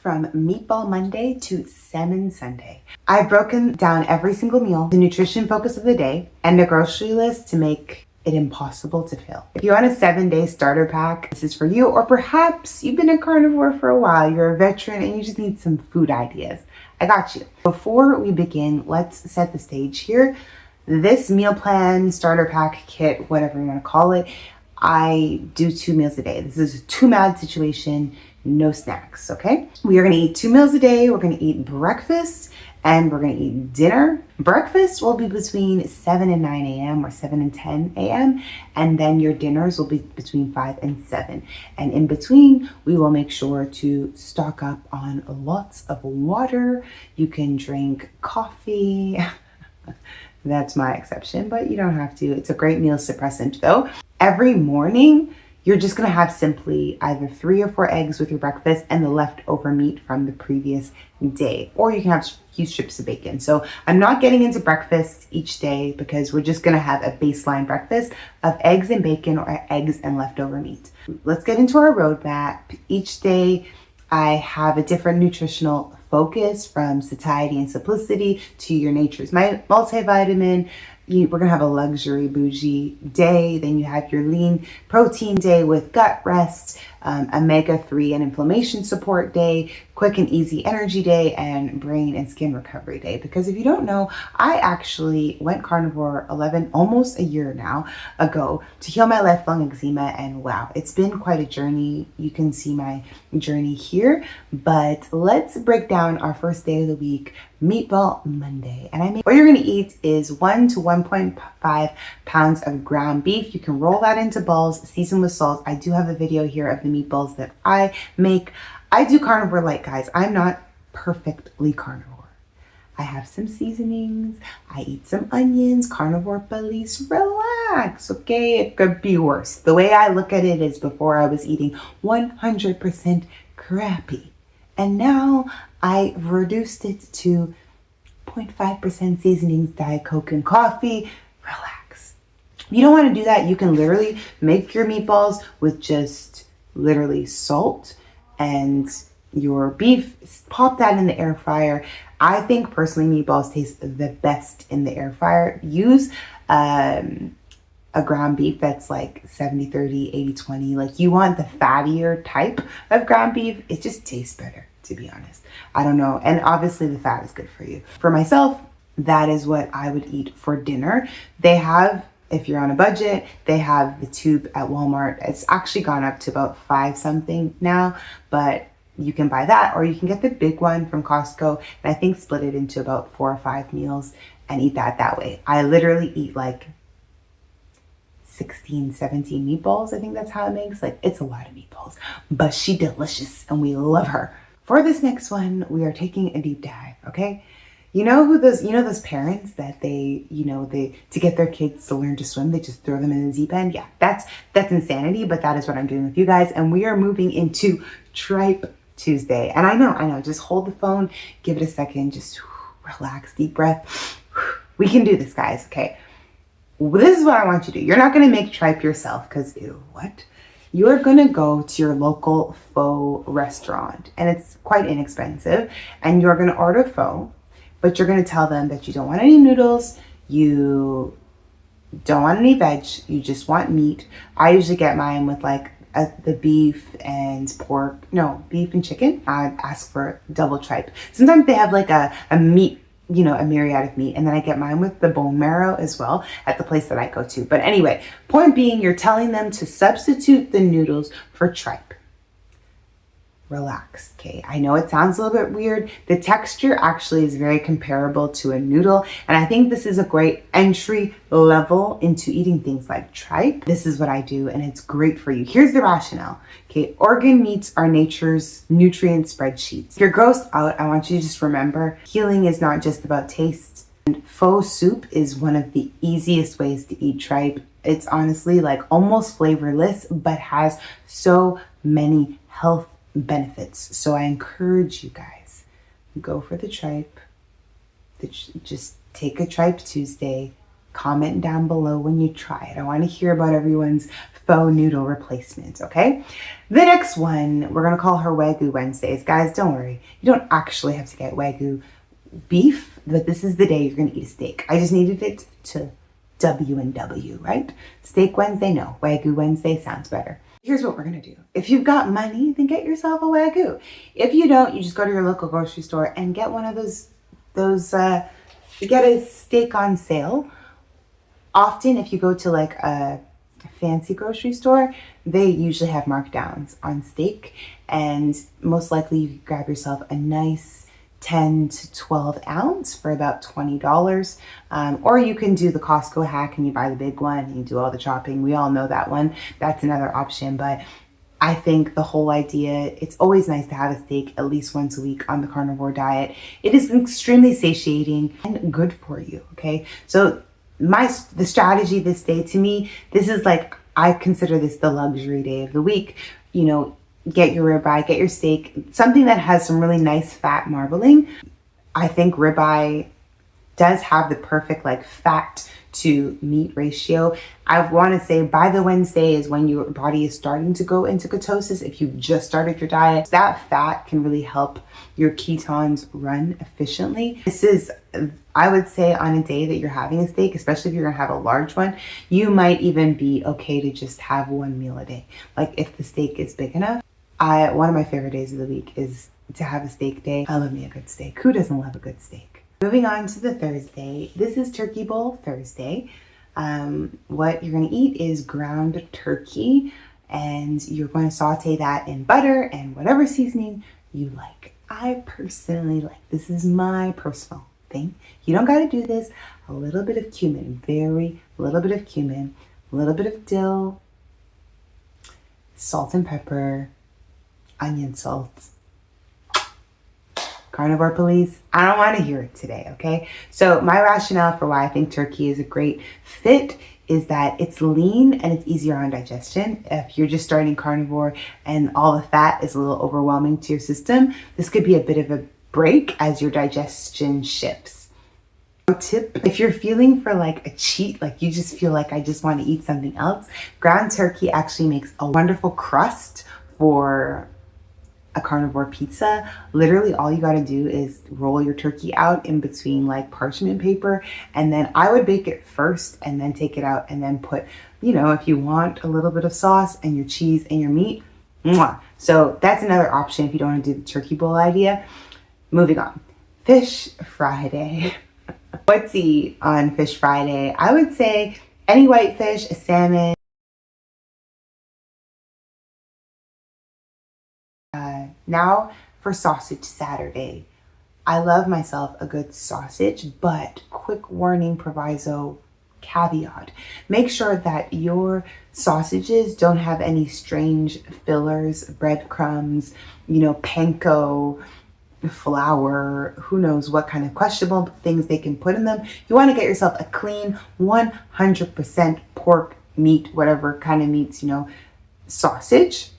From Meatball Monday to Salmon Sunday. I've broken down every single meal, the nutrition focus of the day, and a grocery list to make it impossible to fail. If you want a 7-day starter pack, this is for you. Or perhaps you've been a carnivore for a while, you're a veteran, and you just need some food ideas. I got you. Before we begin, let's set the stage here. This meal plan, starter pack, kit, whatever you want to call it, I do 2 meals a day. This is a 2-mad situation, no snacks, okay? We are gonna eat 2 meals a day. We're gonna eat breakfast and we're gonna eat dinner. Breakfast will be between 7 and 9 a.m. or 7 and 10 a.m. And then your dinners will be between 5 and 7. And in between, we will make sure to stock up on lots of water. You can drink coffee. That's my exception, but you don't have to. It's a great meal suppressant though. Every morning, you're just gonna have simply either 3 or 4 eggs with your breakfast and the leftover meat from the previous day. Or you can have huge strips of bacon. So I'm not getting into breakfast each day because we're just gonna have a baseline breakfast of eggs and bacon or eggs and leftover meat. Let's get into our roadmap. Each day, I have a different nutritional focus, from satiety and simplicity to your nature's multivitamin. We're gonna have a luxury bougie day. Then you have your lean protein day with gut rest, omega-3 and inflammation support day, quick and easy energy day, and brain and skin recovery day. Because if you don't know, I actually went carnivore almost a year now ago to heal my lifelong eczema, and wow, it's been quite a journey. You can see my journey here, but let's break down our first day of the week, Meatball Monday. And what you're gonna eat is 1 to 1.5 pounds of ground beef. You can roll that into balls, season with salt. I do have a video here of the meatballs that I make. I do carnivore like, guys. I'm not perfectly carnivore. I have some seasonings. I eat some onions. Carnivore police, relax, okay? It could be worse. The way I look at it is, before I was eating 100% crappy. And now I've reduced it to 0.5% seasonings, Diet Coke, and coffee. Relax. If you don't want to do that, you can literally make your meatballs with just literally salt and your beef. Pop that in the air fryer. I think personally meatballs taste the best in the air fryer. Use a ground beef that's like 70-30, 80-20. Like, you want the fattier type of ground beef. It just tastes better, to be honest. I don't know. And obviously the fat is good for you. For myself, that is what I would eat for dinner. They have, if you're on a budget, they have the tube at Walmart. It's actually gone up to about 5 something now, but you can buy that, or you can get the big one from Costco, and I think split it into about 4 or 5 meals and eat that way. I literally eat like 16, 17 meatballs. I think that's how it makes. Like, it's a lot of meatballs, but she delicious and we love her. For this next one, we are taking a deep dive, okay? You know those parents that they to get their kids to learn to swim, they just throw them in a deep end? Yeah, that's insanity, but that is what I'm doing with you guys. And we are moving into Tripe Tuesday. And I know, just hold the phone, give it a second, just relax, deep breath. We can do this, guys, okay? This is what I want you to do. You're not gonna make tripe yourself, because ew, what? You're gonna go to your local pho restaurant, and it's quite inexpensive, and you're gonna order pho, but you're gonna tell them that you don't want any noodles, you don't want any veg, you just want meat. I usually get mine with like the beef and beef and chicken. I'd ask for double tripe. Sometimes they have like a meat, a myriad of meat, and then I get mine with the bone marrow as well at the place that I go to. But anyway, point being, you're telling them to substitute the noodles for tripe. Relax, okay? I know it sounds a little bit weird. The texture actually is very comparable to a noodle, and I think this is a great entry level into eating things like tripe. This is what I do, and it's great for you. Here's the rationale, okay? Organ meats are nature's nutrient spreadsheets. If you're grossed out, I want you to just remember, healing is not just about taste. And pho soup is one of the easiest ways to eat tripe. It's honestly like almost flavorless, but has so many health benefits. So I encourage you guys, go for the tripe. Just take a Tripe Tuesday, Comment down below when you try it. I want to hear about everyone's faux noodle replacement, okay? The next one, we're going to call her Wagyu Wednesdays. Guys, don't worry. You don't actually have to get Wagyu beef, but this is the day you're going to eat a steak. I just needed it to W and W, right? Steak Wednesday, no. Wagyu Wednesday sounds better. Here's what we're going to do. If you've got money, then get yourself a Wagyu. If you don't, you just go to your local grocery store and get one of get a steak on sale. Often, if you go to like a fancy grocery store, they usually have markdowns on steak, and most likely you can grab yourself a nice 10 to 12 ounce for about $20. Or you can do the Costco hack and you buy the big one and you do all the chopping. We all know that one. That's another option, but I think the whole idea, it's always nice to have a steak at least once a week on the carnivore diet. It is extremely satiating and good for you, okay? So the strategy this day, to me, this is like, I consider this the luxury day of the week. You know, get your ribeye, get your steak, something that has some really nice fat marbling. I think ribeye does have the perfect like fat to meat ratio. I want to say by the Wednesday is when your body is starting to go into ketosis. If you just started your diet, that fat can really help your ketones run efficiently. This is, I would say, on a day that you're having a steak, especially if you're gonna have a large one, you might even be okay to just have one meal a day. Like if the steak is big enough. One of my favorite days of the week is to have a steak day. I love me a good steak. Who doesn't love a good steak? Moving on to the Thursday. This is Turkey Bowl Thursday. What you're gonna eat is ground turkey, and you're going to saute that in butter and whatever seasoning you like. I personally like, this is my personal thing. You don't gotta do this. A little bit of cumin, very little bit of cumin, a little bit of dill, salt and pepper, onion salt. Carnivore police, I don't want to hear it today, okay? So my rationale for why I think turkey is a great fit is that it's lean and it's easier on digestion. If you're just starting carnivore and all the fat is a little overwhelming to your system, this could be a bit of a break as your digestion shifts. Tip, if you're feeling for like a cheat, like you just feel like I just want to eat something else, ground turkey actually makes a wonderful crust for a carnivore pizza. Literally all you got to do is roll your turkey out in between like parchment paper, and then I would bake it first and then take it out and then put, you know, if you want a little bit of sauce and your cheese and your meat. Mwah. So that's another option if you don't want to do the turkey bowl idea. Moving on. Fish Friday. What's eat on Fish Friday? I would say any white fish, a salmon. Now for Sausage Saturday. I love myself a good sausage, but quick warning, proviso, caveat. Make sure that your sausages don't have any strange fillers, breadcrumbs, you know, panko, flour, who knows what kind of questionable things they can put in them. You want to get yourself a clean 100% pork, meat, whatever kind of meats, you know, sausage.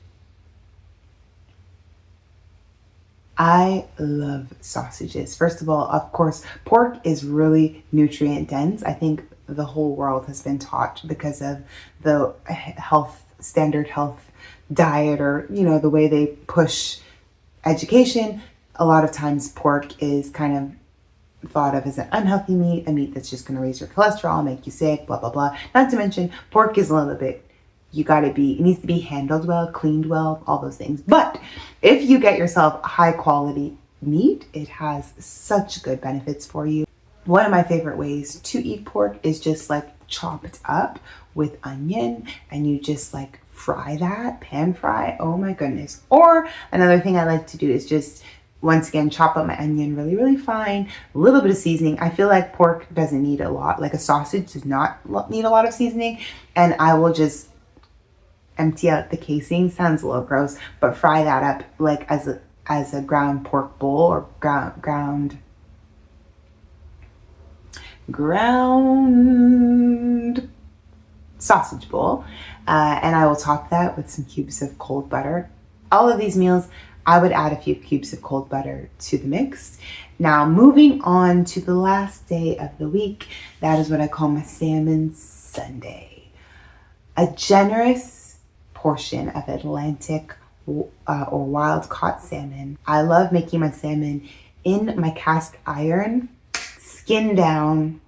I love sausages. First of all, of course, pork is really nutrient dense. I think the whole world has been taught because of the standard health diet, or, you know, the way they push education. A lot of times pork is kind of thought of as an unhealthy meat, a meat that's just going to raise your cholesterol, make you sick, blah, blah, blah. Not to mention pork is a little bit, it needs to be handled well, cleaned well, all those things. But if you get yourself high quality meat, it has such good benefits for you. One of my favorite ways to eat pork is just like chopped up with onion, and you just like fry that, pan fry. Oh my goodness. Or another thing I like to do is just, once again, chop up my onion really, really fine, a little bit of seasoning. I feel like pork doesn't need a lot, like a sausage does not need a lot of seasoning, and I will just empty out the casing. Sounds a little gross, but fry that up like as a ground pork bowl, or ground sausage bowl, and I will top that with some cubes of cold butter. All of these meals I would add a few cubes of cold butter to the mix. Now, moving on to the last day of the week, that is what I call my Salmon Sunday. A generous portion of Atlantic or wild caught salmon. I love making my salmon in my cast iron, skin down,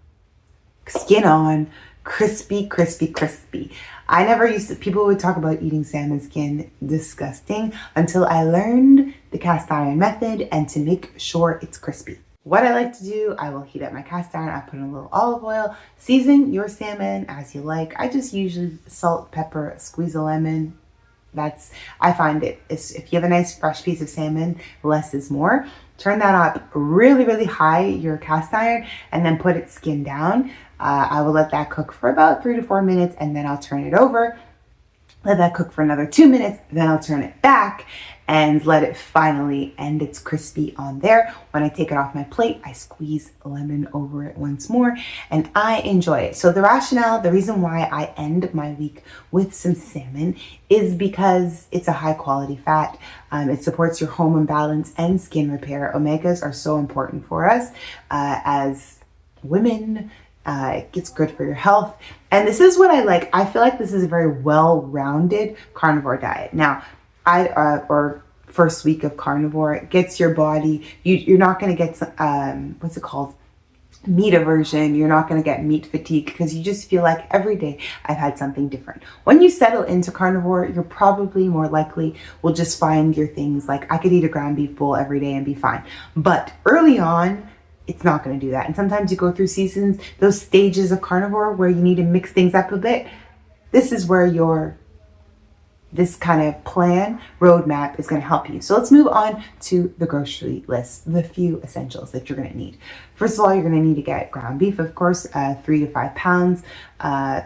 skin on, crispy, crispy, crispy. I never used to, people would talk about eating salmon skin, disgusting, until I learned the cast iron method and to make sure it's crispy. What I like to do, I will heat up my cast iron, I put in a little olive oil, season your salmon as you like. I just usually salt, pepper, squeeze a lemon. I find if you have a nice fresh piece of salmon, less is more. Turn that up really, really high, your cast iron, and then put it skin down. I will let that cook for about 3 to 4 minutes, and then I'll turn it over. Let that cook for another 2 minutes, then I'll turn it back and let it finally end its crispy on there. When I take it off my plate, I squeeze lemon over it once more and I enjoy it. So the rationale, the reason why I end my week with some salmon is because it's a high quality fat. It supports your hormone balance and skin repair. Omegas are so important for us as women. It's good for your health. And this is what I like. I feel like this is a very well-rounded carnivore diet. Now, or first week of carnivore, it gets your body, you're not going to get some, what's it called? Meat aversion. You're not going to get meat fatigue because you just feel like every day I've had something different. When you settle into carnivore, you're probably more likely will just find your things like I could eat a ground beef bowl every day and be fine. But early on, it's not going to do that. And sometimes you go through seasons, those stages of carnivore where you need to mix things up a bit. This is where this kind of plan, roadmap is going to help you. So let's move on to the grocery list, the few essentials that you're going to need. First of all, you're going to need to get ground beef, of course, 3 to 5 pounds.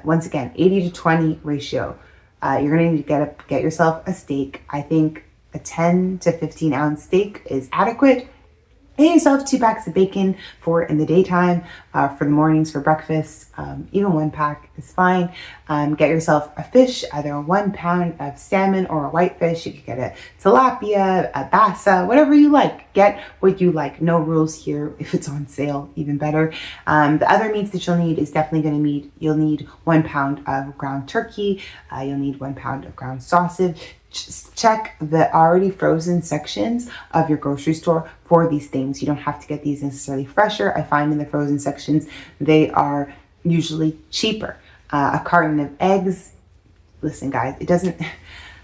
Once again, 80 to 20 ratio. You're going to need to get yourself a steak. I think a 10 to 15 ounce steak is adequate. Get yourself 2 packs of bacon for in the daytime, for the mornings, for breakfast. Even 1 pack is fine. Get yourself a fish, either 1 pound of salmon or a whitefish. You could get a tilapia, a bassa, whatever you like. Get what you like. No rules here. If it's on sale, even better. The other meats that you'll need is definitely going to need, you'll need 1 pound of ground turkey. You'll need 1 pound of ground sausage. Just check the already frozen sections of your grocery store for these things. You don't have to get these necessarily fresher. I find in the frozen sections, they are usually cheaper. A carton of eggs. Listen, guys,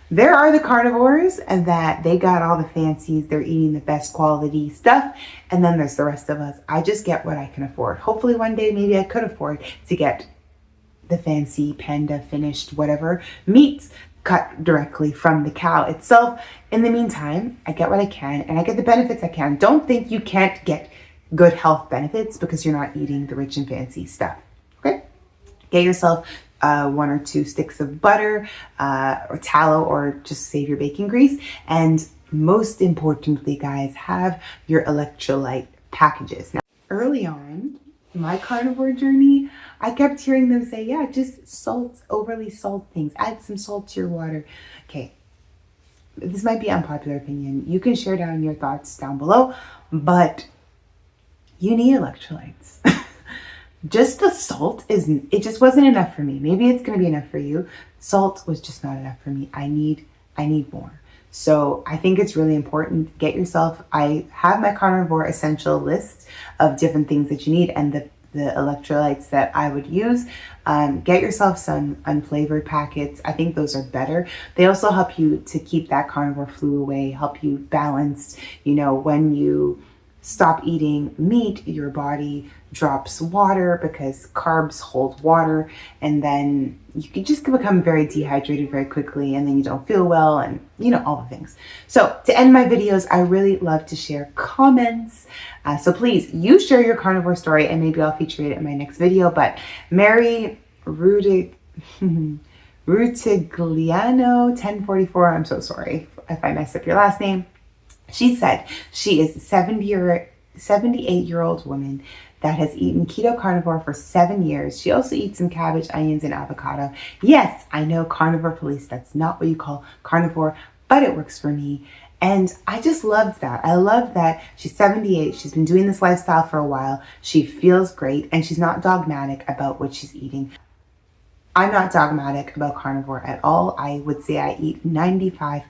there are the carnivores and that they got all the fancies. They're eating the best quality stuff. And then there's the rest of us. I just get what I can afford. Hopefully one day, maybe I could afford to get the fancy panda finished, whatever meats cut directly from the cow itself. In the meantime, I get what I can and I get the benefits I can. Don't think you can't get good health benefits because you're not eating the rich and fancy stuff. Okay? Get yourself 1 or 2 sticks of butter or tallow, or just save your bacon grease. And most importantly, guys, have your electrolyte packages. Now, early on in my carnivore journey, I kept hearing them say, yeah, just overly salt things. Add some salt to your water. Okay, this might be unpopular opinion. You can share down your thoughts down below, but you need electrolytes. Just the salt it just wasn't enough for me. Maybe it's going to be enough for you. Salt was just not enough for me. I need more. So I think it's really important. Get yourself, I have my carnivore essential list of different things that you need and the electrolytes that I would use. Get yourself some unflavored packets. I think those are better. They also help you to keep that carnivore flu away, help you balance. You know, when you stop eating meat, your body drops water because carbs hold water, and then you can just become very dehydrated very quickly, and then you don't feel well, and you know, all the things. So to end my videos, I really love to share comments. So please, you share your carnivore story and maybe I'll feature it in my next video. But Mary Rutigliano 1044, I'm so sorry if I messed up your last name. She said she is a 78-year-old woman that has eaten keto carnivore for 7 years. She also eats some cabbage, onions, and avocado. Yes, I know, carnivore police, that's not what you call carnivore, but it works for me. And I just loved that. I love that she's 78. She's been doing this lifestyle for a while. She feels great and she's not dogmatic about what she's eating. I'm not dogmatic about carnivore at all. I would say I eat 95%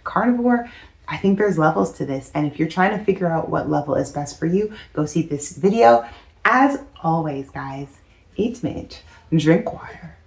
carnivore. I think there's levels to this. And if you're trying to figure out what level is best for you, go see this video. As always, guys, eat meat, drink water.